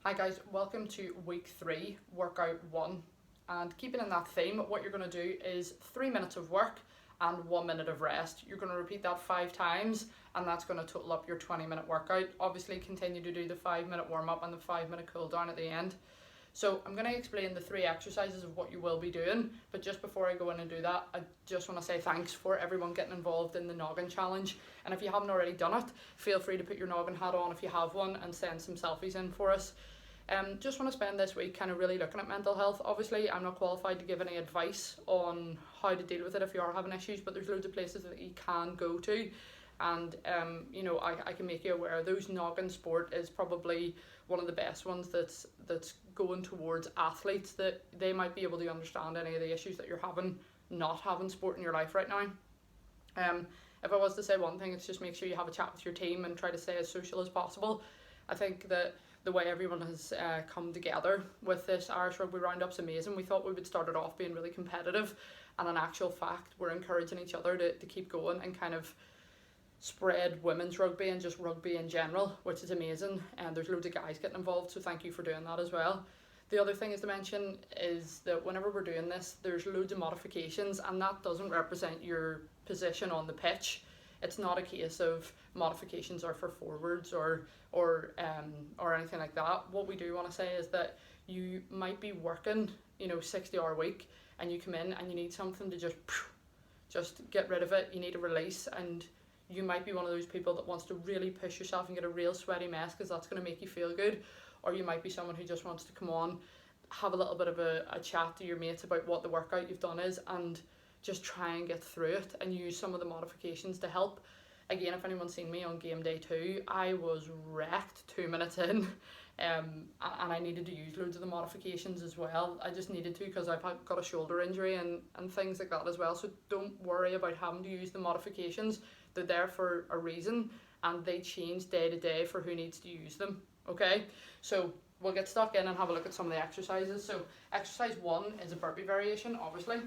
Hi guys, welcome to week 3, workout 1. And keeping in that theme, what you're going to do is 3 minutes of work and 1 minute of rest. You're going to repeat that 5 times and that's going to total up your 20-minute workout. Obviously continue to do the 5-minute warm up and the 5-minute cool down at the end. So I'm going to explain the 3 exercises of what you will be doing, but just before I go in and do that, I just want to say thanks for everyone getting involved in the noggin challenge. And if you haven't already done it, feel free to put your noggin hat on if you have one and send some selfies in for us. Just want to spend this week kind of really looking at mental health. Obviously I'm not qualified to give any advice on how to deal with it if you are having issues, but there's loads of places that you can go to, and you know, I can make you aware those noggin sport is probably one of the best ones that's going towards athletes, that they might be able to understand any of the issues that you're having not having sport in your life right now. If I was to say one thing, it's just make sure you have a chat with your team and try to stay as social as possible. I think that the way everyone has come together with this Irish Rugby Roundup's amazing. We thought we would start it off being really competitive, and in actual fact we're encouraging each other to keep going and kind of spread women's rugby and just rugby in general, which is amazing. And there's loads of guys getting involved, so thank you for doing that as well. The other thing is to mention is that whenever we're doing this, there's loads of modifications, and that doesn't represent your position on the pitch. It's not a case of modifications are for forwards or anything like that. What we do want to say is that you might be working, 60-hour week, and you come in and you need something to just get rid of it. You need a release, and you might be one of those people that wants to really push yourself and get a real sweaty mess because that's going to make you feel good. Or you might be someone who just wants to come on, have a little bit of a chat to your mates about what the workout you've done is, and just try and get through it and use some of the modifications to help. Again, if anyone's seen me on game day 2, I was wrecked 2 minutes in, and I needed to use loads of the modifications as well. I just needed to because I've got a shoulder injury and things like that as well. So don't worry about having to use the modifications. They're there for a reason, and they change day to day for who needs to use them. Okay, so we'll get stuck in and have a look at some of the exercises. So exercise 1 is a burpee variation. Obviously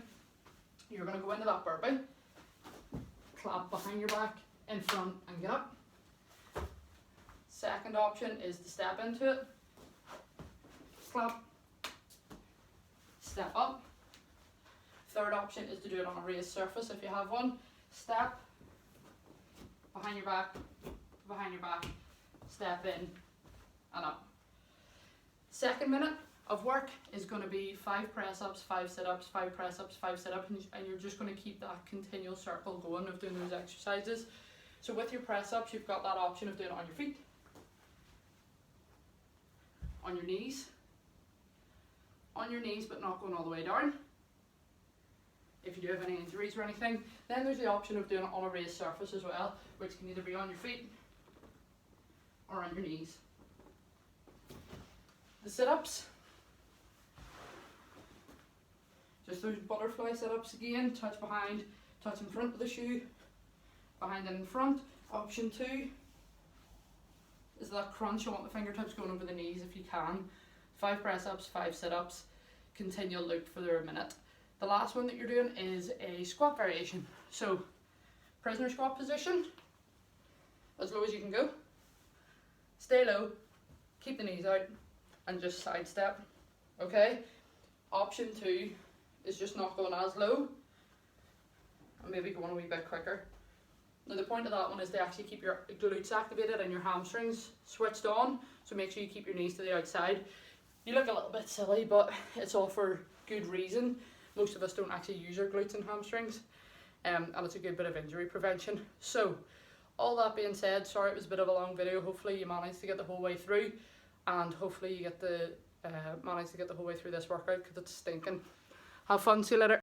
you're going to go into that burpee, clap behind your back, in front, and get up. Second option is to step into it, clap, step up. Third option is to do it on a raised surface if you have one. Step, behind your back, step in and up. Second minute of work is going to be 5 press-ups, 5 sit-ups, 5 press-ups, 5 sit-ups, and you're just going to keep that continual circle going of doing those exercises. So with your press-ups, you've got that option of doing it on your feet, on your knees but not going all the way down if you do have any injuries or anything. Then there's the option of doing it on a raised surface as well, which can either be on your feet or on your knees. The sit-ups, just those butterfly sit-ups again, touch behind, touch in front of the shoe, behind and in front. Option 2 is that crunch. I want the fingertips going over the knees if you can. 5 press-ups, 5 sit-ups, continual loop for a minute. The last one that you're doing is a squat variation. So prisoner squat position, as low as you can go, stay low, keep the knees out, and just sidestep. Okay, option 2 is just not going as low and maybe going a wee bit quicker. Now the point of that one is to actually keep your glutes activated and your hamstrings switched on, so make sure you keep your knees to the outside. You look a little bit silly, but it's all for good reason. Most of us don't actually use our glutes and hamstrings, and it's a good bit of injury prevention. So all that being said, sorry it was a bit of a long video. Hopefully you managed to get the whole way through, and hopefully you get manage to get the whole way through this workout because it's stinking. Have fun, see you later.